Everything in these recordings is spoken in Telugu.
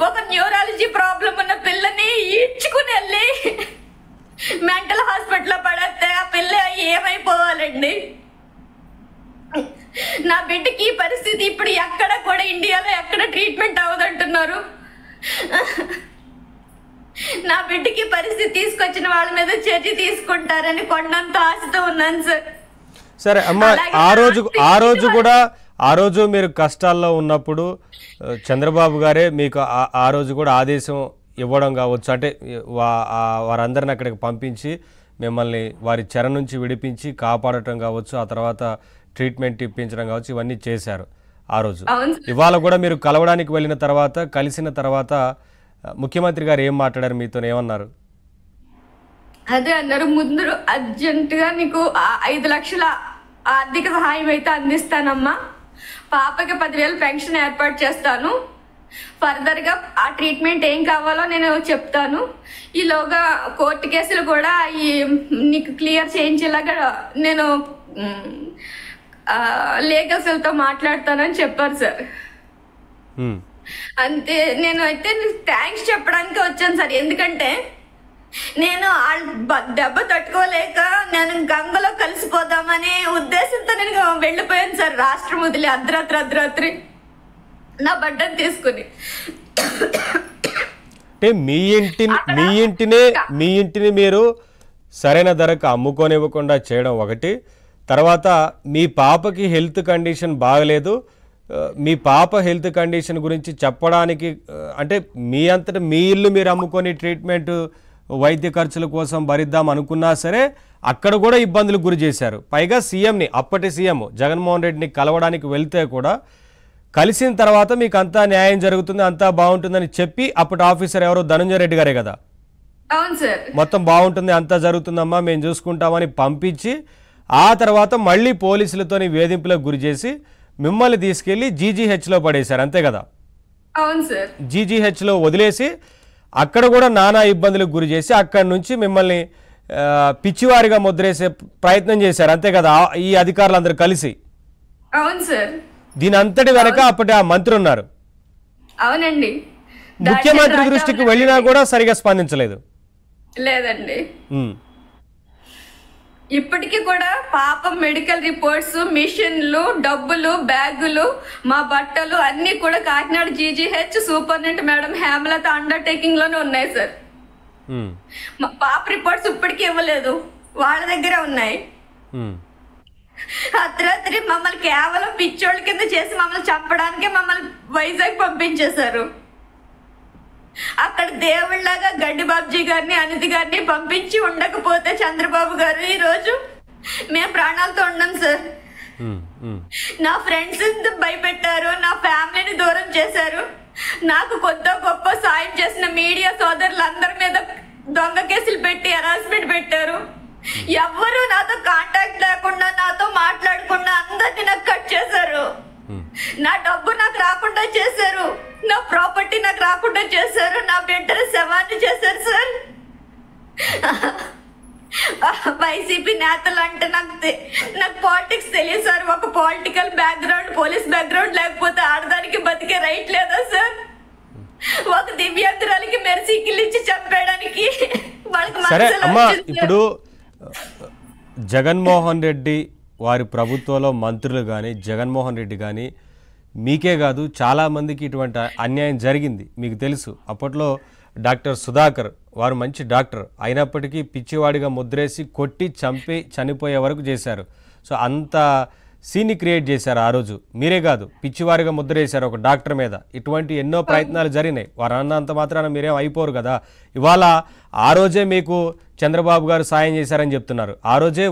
ఒక న్యూరాలజీ ప్రాబ్లం ఉన్న పిల్లని ఈడ్చుకుని వెళ్ళి మెంటల్ హాస్పిటల్లో పడేస్తే ఆ పిల్ల ఏమైపోవాలండి? నా బిడ్డకి ఈ పరిస్థితి ఇప్పుడు ఎక్కడ కూడా ఇండియాలో ఎక్కడ ట్రీట్మెంట్ అవ్వదంటున్నారు. నా బిడ్డకి పరిస్థితి తీసుకొచ్చిన వాళ్ళ మీద చర్య తీసుకుంటారని కొండంత ఆశతో ఉన్నాను సార్. సరే అమ్మ, ఆ రోజు మీరు కష్టాల్లో ఉన్నప్పుడు చంద్రబాబు గారే మీకు ఆ రోజు కూడా ఆదేశం ఇవ్వడం కావచ్చు, అంటే వారందరిని అక్కడికి పంపించి మిమ్మల్ని వారి చెర నుంచి విడిపించి కాపాడటం కావచ్చు, ఆ తర్వాత ట్రీట్మెంట్ ఇప్పించడం కావచ్చు, ఇవన్నీ చేశారు ఆ రోజు. ఇవాళ కూడా మీరు కలవడానికి వెళ్ళిన తర్వాత, కలిసిన తర్వాత ముఖ్యమంత్రి గారు ఏం మాట్లాడారు మీతో, ఏమన్నారు? అదే అన్నారు, ముందు అర్జెంటుగా నీకు 5 లక్షల ఆర్థిక సహాయం అయితే అందిస్తానమ్మా, పాపకి 10,000 పెన్షన్ ఏర్పాటు చేస్తాను, ఫర్దర్గా ఆ ట్రీట్మెంట్ ఏం కావాలో నేను చెప్తాను, ఈలోగా కోర్టు కేసులు కూడా నీకు క్లియర్ చేయించేలాగా నేను లీగల్ సెల్తో మాట్లాడతానని చెప్పారు సార్. అంతే, నేను అయితే థ్యాంక్స్ చెప్పడానికి వచ్చాను సార్. ఎందుకంటే నేను దెబ్బ తట్టుకోలేక నేను గంగలో కలిసిపోదామనే ఉద్దేశంతో నేను వెళ్ళిపోయాను సార్, రాష్ట్రం వదిలి అర్ధరాత్రి నా బడ్డను తీసుకుని. అంటే మీ ఇంటిని మీరు సరైన ధరకు అమ్ముకోనివ్వకుండా చేయడం ఒకటి, తర్వాత మీ పాపకి హెల్త్ కండిషన్ బాగలేదు, మీ పాప హెల్త్ కండిషన్ గురించి చెప్పడానికి, అంటే మీ అంతటా మీ ఇల్లు మీరు అమ్ముకొని ట్రీట్మెంట్ వైద్య ఖర్చుల కోసం భరిద్దాం అనుకున్నా సరే అక్కడ కూడా ఇబ్బందులకు గురి చేశారు. పైగా సీఎంని, అప్పటి సీఎం జగన్మోహన్ రెడ్డిని కలవడానికి వెళ్తే కూడా కలిసిన తర్వాత మీకు అంతా న్యాయం జరుగుతుంది, అంతా బాగుంటుందని చెప్పి అప్పటి ఆఫీసర్ ఎవరో ధనంజయ రెడ్డి గారే కదా, మొత్తం బాగుంటుంది అంతా జరుగుతుందమ్మా మేము చూసుకుంటామని పంపించి ఆ తర్వాత మళ్ళీ పోలీసులతోని వేధింపులకు గురి చేసి మిమ్మల్ని తీసుకెళ్లి జీజీహెచ్లో పడేశారు, అంతే కదా? జీజీహెచ్లో వదిలేసి అక్కడ కూడా నానా ఇబ్బందులకు గురి చేసి అక్కడి నుంచి మిమ్మల్ని పిచ్చివారిగా ముద్రేసే ప్రయత్నం చేశారు, అంతే కదా ఈ అధికారులందరూ కలిసి? దీని అంతటి వెనక అప్పటి ఆ మంత్రి ఉన్నారు. అవునండి, ముఖ్యమంత్రి దృష్టికి వెళ్ళినా కూడా సరిగా స్పందించలేదు. లేదండి, ఇప్పటికీ కూడా పాప మెడికల్ రిపోర్ట్స్, మిషన్లు, డబ్బులు, బ్యాగులు, మా బట్టలు అన్ని కూడా Kakinada GGH superintendent madam Hemalatha undertaking లోనే ఉన్నాయి సార్. మా పాప రిపోర్ట్స్ ఇప్పటికీ ఇవ్వలేదు, వాళ్ళ దగ్గర ఉన్నాయి. అర్ధరాత్రి మమ్మల్ని కేవలం పిచ్చోళ్ళ కింద చేసి మమ్మల్ని చంపడానికే మమ్మల్ని వైజాగ్ పంపించేశారు. అక్కడ దేవుళ్లాగా గడ్డి బాబ్జీ గారిని, అనితి గారిని పంపించి ఉండకపోతే చంద్రబాబు గారు ఈ రోజు మేము ప్రాణాలతో ఉన్నాం సార్. నా ఫ్రెండ్స్ భయపెట్టారు, నా ఫ్యామిలీని దూరం చేశారు, నాకు కొత్త గొప్ప సాయం చేసిన మీడియా సోదరులందరి మీద దొంగ కేసులు పెట్టి హెరాస్మెంట్ పెట్టారు. ఎవ్వరు నాతో కాంటాక్ట్ లేకుండా, నాతో మాట్లాడకుండా అందరినీ నాకు కట్ చేశారు. నా డబ్బు నాకు రాకుండా చేశారు, నా ప్రాపర్టీ నాకు రాకుండా చేశారు, నా బిడ్డల శవాన్ని చేశారు సార్. వైసీపీ నేతలు అంటే నాకు పాలిటిక్స్ తెలియదు సార్. ఒక పొలిటికల్ బ్యాక్గ్రౌండ్, పోలీస్ బ్యాక్గ్రౌండ్ లేకపోతే ఆడదానికి బతికే రైట్ లేదా సార్? ఒక దివ్యాంగురాలకి మెర్సీకిల్ ఇచ్చి చంపేయడానికి వాళ్ళకి. ఇప్పుడు జగన్మోహన్ రెడ్డి వారి ప్రభుత్వంలో మంత్రులు కానీ, జగన్మోహన్ రెడ్డి కానీ, మీకే కాదు చాలామందికి ఇటువంటి అన్యాయం జరిగింది, మీకు తెలుసు. అప్పట్లో డాక్టర్ సుధాకర్ వారు మంచి డాక్టర్ అయినప్పటికీ పిచ్చివాడిగా ముద్రేసి కొట్టి చంపి చనిపోయే వరకు చేశారు. సో అంత సీన్ని క్రియేట్ చేశారు ఆ రోజు. మీరే కాదు, పిచ్చివారిగా ముద్రేశారు ఒక డాక్టర్ మీద. ఇటువంటి ఎన్నో ప్రయత్నాలు జరిగినాయి. వారు అన్నంత మాత్రాన మీరేం అయిపోరు కదా. ఇవాళ ఆ రోజే మీకు చంద్రబాబు గారు సాయం చేశారని చెప్తున్నారు. ఆ రోజే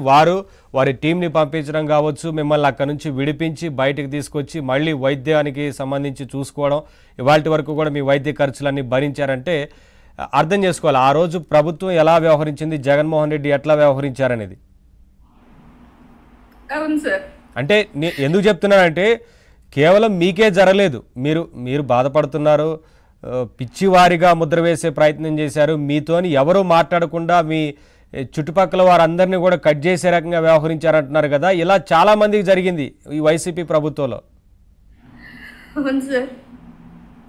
వారి టీంని పంపించడం కావచ్చు, మిమ్మల్ని అక్కడి నుంచి విడిపించి బయటికి తీసుకొచ్చి మళ్ళీ వైద్యానికి సంబంధించి చూసుకోవడం, ఇవాళ వరకు కూడా మీ వైద్య ఖర్చులన్నీ భరించారంటే అర్థం చేసుకోవాలి ఆ రోజు ప్రభుత్వం ఎలా వ్యవహరించింది, జగన్మోహన్ రెడ్డి ఎట్లా వ్యవహరించారనేది. అంటే ఎందుకు చెప్తున్నానంటే కేవలం మీకే జరగలేదు, మీరు బాధపడుతున్నారు, పిచ్చివారిగా ముద్ర వేసే ప్రయత్నం చేశారు, మీతోని ఎవరూ మాట్లాడకుండా మీ చుట్టుపక్కల వారందరినీ కూడా కట్ చేసే రకంగా వ్యవహరించారంటున్నారు కదా. ఇలా చాలా మందికి జరిగింది ఈ వైసీపీ ప్రభుత్వంలో.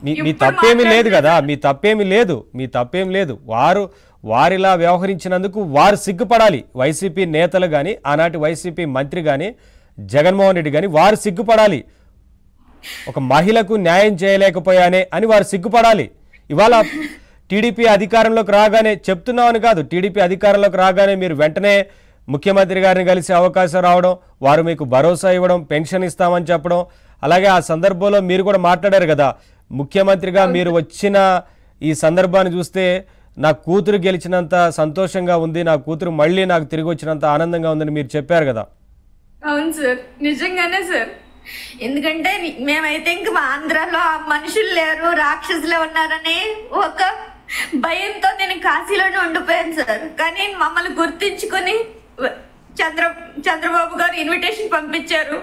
మీ తప్పేమీ లేదు కదా, మీ తప్పేమీ లేదు. వారిలా వ్యవహరించినందుకు వారు సిగ్గుపడాలి. వైసీపీ నేతలు కానీ, ఆనాటి వైసీపీ మంత్రి కానీ, జగన్మోహన్ రెడ్డి కానీ వారు సిగ్గుపడాలి. ఒక మహిళకు న్యాయం చేయలేకపోయానే అని వారు సిగ్గుపడాలి. ఇవాళ టీడీపీ అధికారంలోకి రాగానే, చెప్తున్నామని కాదు, టీడీపీ అధికారంలోకి రాగానే మీరు వెంటనే ముఖ్యమంత్రి గారిని కలిసి అవకాశం రావడం, వారు మీకు భరోసా ఇవ్వడం, పెన్షన్ ఇస్తామని చెప్పడం, అలాగే ఆ సందర్భంలో మీరు కూడా మాట్లాడారు కదా, ముఖ్యమంత్రిగా మీరు వచ్చిన ఈ సందర్భాన్ని చూస్తే నా కూతురు గెలిచినంత సంతోషంగా ఉంది, నా కూతురు మళ్ళీ నాకు తిరిగి వచ్చినంత ఆనందంగా ఉందని మీరు చెప్పారు కదా. అవును సార్, నిజంగానే సార్. ఎందుకంటే మేమైతే ఇంక మా ఆంధ్రాలో ఆ మనుషులు లేరు, రాక్షసులే ఉన్నారని ఒక భయంతో నేను కాశీలోనే ఉండిపోయాను సార్. కానీ మమ్మల్ని గుర్తించుకొని చంద్రబాబు గారు ఇన్విటేషన్ పంపించారు.